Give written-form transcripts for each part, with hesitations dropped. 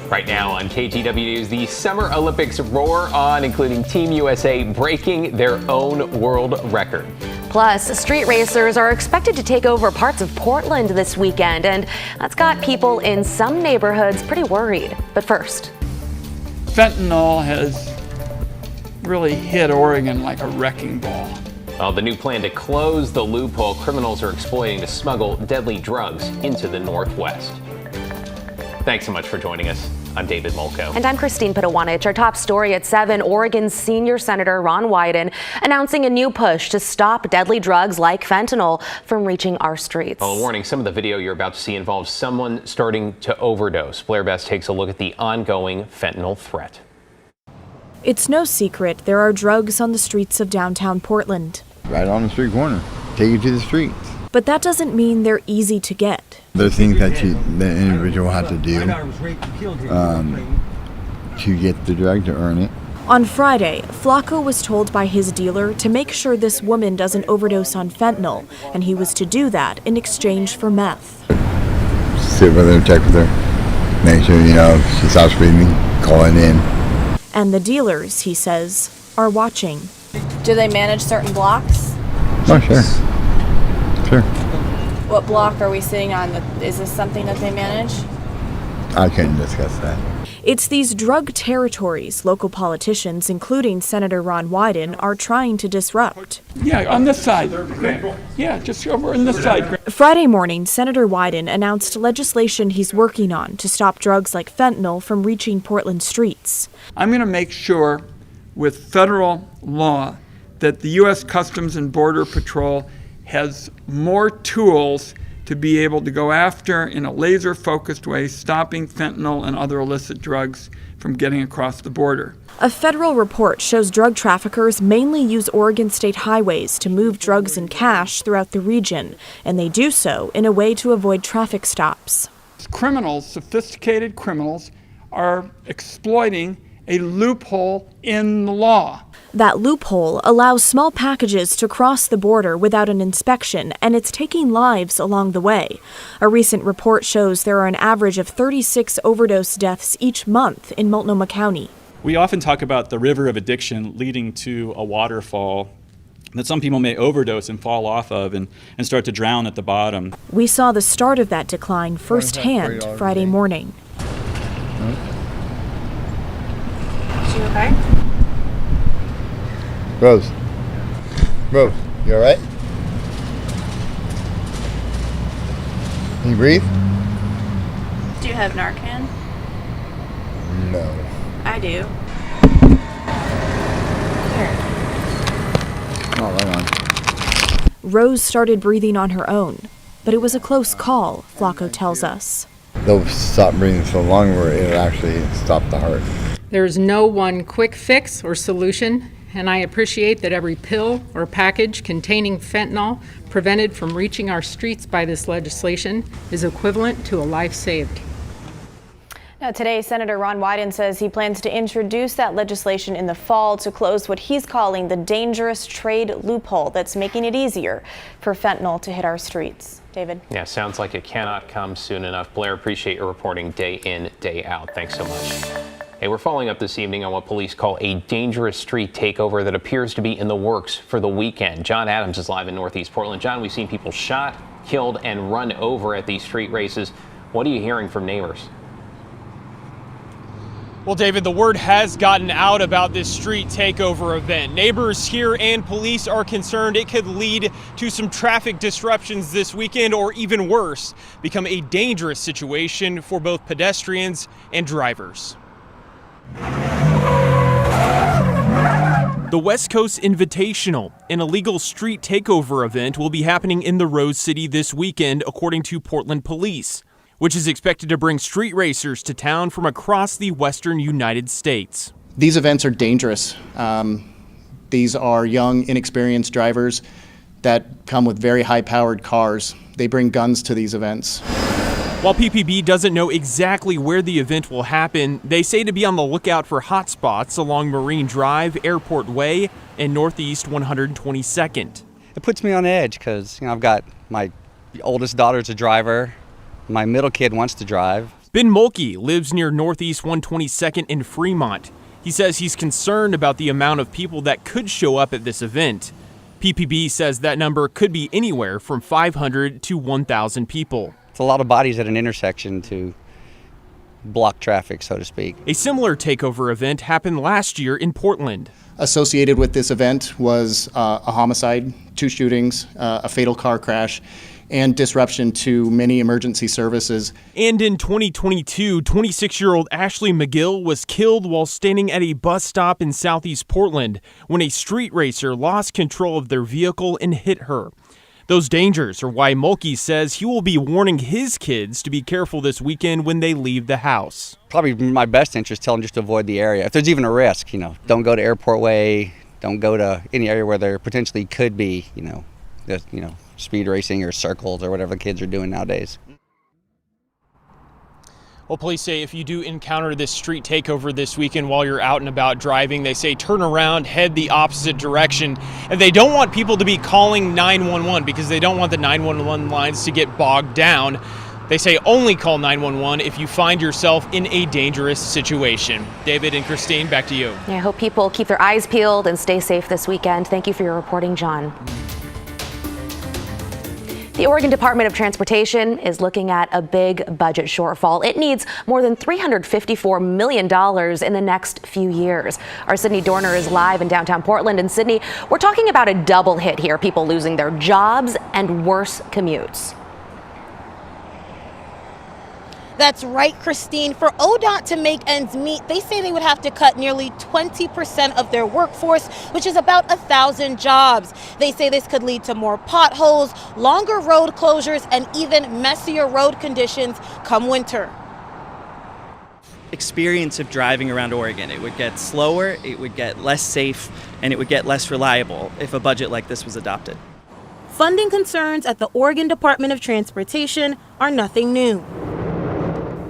Right now on KGW News, the Summer Olympics roar on, including Team USA breaking their own world record. Plus, street racers are expected to take over parts of Portland this weekend, and that's got people in some neighborhoods pretty worried. But first, fentanyl has really hit Oregon like a wrecking ball. Well, the new plan to close the loophole criminals are exploiting to smuggle deadly drugs into the Northwest. Thanks so much for joining us. I'm David Molko. And I'm Christine Pitawanich. Our top story at 7, Oregon's senior Senator Ron Wyden announcing a new push to stop deadly drugs like fentanyl from reaching our streets. Well, a warning, some of the video you're about to see involves someone starting to overdose. Blair Best takes a look at the ongoing fentanyl threat. It's no secret there are drugs on the streets of downtown Portland. Right on the street corner. Take you to the streets. But that doesn't mean they're easy to get. There's things that the individual has to do to get the drug, to earn it. On Friday, Flacco was told by his dealer to make sure this woman doesn't overdose on fentanyl, and he was to do that in exchange for meth. Sit with her, check with her, make sure, if she stops breathing, call it in. And the dealers, he says, are watching. Do they manage certain blocks? Oh, sure. Sure. What block are we sitting on? Is this something that they manage? I couldn't discuss that. It's these drug territories local politicians, including Senator Ron Wyden, are trying to disrupt. Yeah, on this side. Yeah, just over on this side. Friday morning, Senator Wyden announced legislation he's working on to stop drugs like fentanyl from reaching Portland streets. I'm going to make sure with federal law that the U.S. Customs and Border Patrol has more tools to be able to go after, in a laser-focused way, stopping fentanyl and other illicit drugs from getting across the border. A federal report shows drug traffickers mainly use Oregon state highways to move drugs and cash throughout the region, and they do so in a way to avoid traffic stops. Criminals, sophisticated criminals, are exploiting a loophole in the law. That loophole allows small packages to cross the border without an inspection, and it's taking lives along the way. A recent report shows there are an average of 36 overdose deaths each month in Multnomah County. We often talk about the river of addiction leading to a waterfall that some people may overdose and fall off of and start to drown at the bottom. We saw the start of that decline firsthand Friday morning. Is she okay? Rose, you all right? Can you breathe? Do you have Narcan? No. I do. Oh, right on. Rose started breathing on her own, but it was a close call, Flacco tells us. They'll stop breathing so long where it'll actually stop the heart. There is no one quick fix or solution, and I appreciate that every pill or package containing fentanyl prevented from reaching our streets by this legislation is equivalent to a life saved. Now, today, Senator Ron Wyden says he plans to introduce that legislation in the fall to close what he's calling the dangerous trade loophole that's making it easier for fentanyl to hit our streets. David? Yeah, sounds like it cannot come soon enough. Blair, appreciate your reporting day in, day out. Thanks so much. Hey, we're following up this evening on what police call a dangerous street takeover that appears to be in the works for the weekend. John Adams is live in Northeast Portland. John, we've seen people shot, killed, and run over at these street races. What are you hearing from neighbors? Well, David, the word has gotten out about this street takeover event. Neighbors here and police are concerned it could lead to some traffic disruptions this weekend, or even worse, become a dangerous situation for both pedestrians and drivers. The West Coast Invitational, an illegal street takeover event, will be happening in the Rose City this weekend, according to Portland Police, which is expected to bring street racers to town from across the western United States. These events are dangerous. These are young, inexperienced drivers that come with very high-powered cars. They bring guns to these events. While PPB doesn't know exactly where the event will happen, they say to be on the lookout for hotspots along Marine Drive, Airport Way, and Northeast 122nd. It puts me on edge because I've got my oldest daughter's a driver, my middle kid wants to drive, Ben Mulkey lives near Northeast 122nd in Fremont. He says he's concerned about the amount of people that could show up at this event. PPB says that number could be anywhere from 500 to 1,000 people. It's a lot of bodies at an intersection to block traffic, so to speak. A similar takeover event happened last year in Portland. Associated with this event was a homicide, 2 shootings, a fatal car crash, and disruption to many emergency services. And in 2022, 26-year-old Ashley McGill was killed while standing at a bus stop in southeast Portland when a street racer lost control of their vehicle and hit her. Those dangers are why Mulkey says he will be warning his kids to be careful this weekend when they leave the house. Probably my best interest, tell them just to avoid the area. If there's even a risk, don't go to Airport Way, don't go to any area where there potentially could be, speed racing or circles or whatever the kids are doing nowadays. Well, police say if you do encounter this street takeover this weekend while you're out and about driving, they say turn around, head the opposite direction. And they don't want people to be calling 911 because they don't want the 911 lines to get bogged down. They say only call 911 if you find yourself in a dangerous situation. David and Christine, back to you. I hope people keep their eyes peeled and stay safe this weekend. Thank you for your reporting, John. The Oregon Department of Transportation is looking at a big budget shortfall. It needs more than $354 million in the next few years. Our Sydney Dorner is live in downtown Portland. And Sydney, we're talking about a double hit here, people losing their jobs and worse commutes. That's right, Christine. For ODOT to make ends meet, they say they would have to cut nearly 20% of their workforce, which is about 1,000 jobs. They say this could lead to more potholes, longer road closures, and even messier road conditions come winter. Experience of driving around Oregon. It would get slower, it would get less safe, and it would get less reliable if a budget like this was adopted. Funding concerns at the Oregon Department of Transportation are nothing new.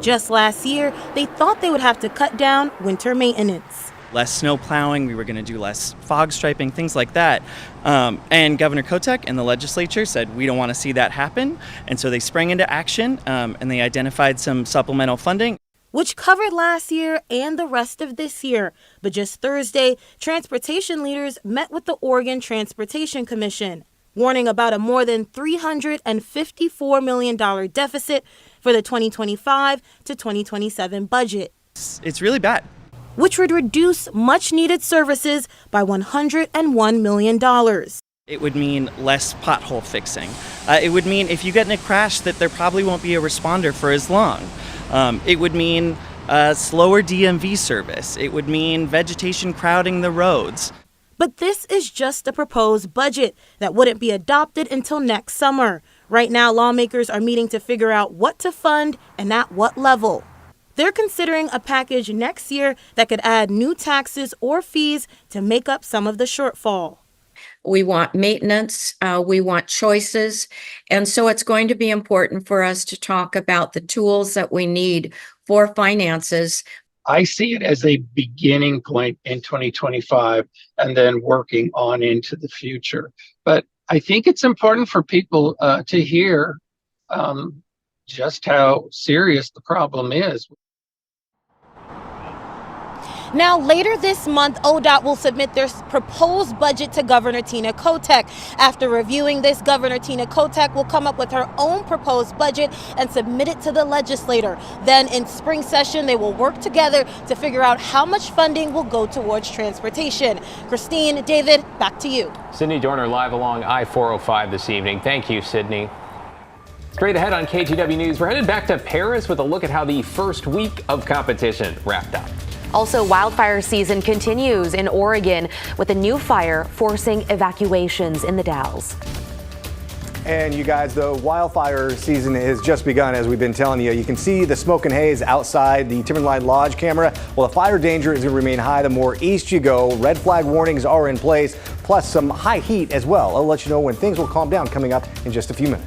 Just last year, they thought they would have to cut down winter maintenance. Less snow plowing, we were going to do less fog striping, things like that. And Governor Kotek and the legislature said, we don't want to see that happen. And so they sprang into action and they identified some supplemental funding, which covered last year and the rest of this year. But just Thursday, transportation leaders met with the Oregon Transportation Commission, warning about a more than $354 million deficit for the 2025 to 2027 budget. It's really bad. Which would reduce much-needed services by $101 million. It would mean less pothole fixing. It would mean if you get in a crash that there probably won't be a responder for as long. It would mean slower DMV service. It would mean vegetation crowding the roads. But this is just a proposed budget that wouldn't be adopted until next summer. Right now, lawmakers are meeting to figure out what to fund and at what level. They're considering a package next year that could add new taxes or fees to make up some of the shortfall. We want maintenance, we want choices, and so it's going to be important for us to talk about the tools that we need for finances. I see it as a beginning point in 2025 and then working on into the future. But I think it's important for people to hear just how serious the problem is. Now, later this month, ODOT will submit their proposed budget to Governor Tina Kotek. After reviewing this, Governor Tina Kotek will come up with her own proposed budget and submit it to the legislator. Then in spring session, they will work together to figure out how much funding will go towards transportation. Christine, David, back to you. Sydney Dorner live along I-405 this evening. Thank you, Sydney. Straight ahead on KGW News, we're headed back to Paris with a look at how the first week of competition wrapped up. Also, wildfire season continues in Oregon with a new fire forcing evacuations in the Dalles. And you guys, the wildfire season has just begun, as we've been telling you. You can see the smoke and haze outside the Timberline Lodge camera. Well, the fire danger is going to remain high the more east you go. Red flag warnings are in place, plus some high heat as well. I'll let you know when things will calm down coming up in just a few minutes.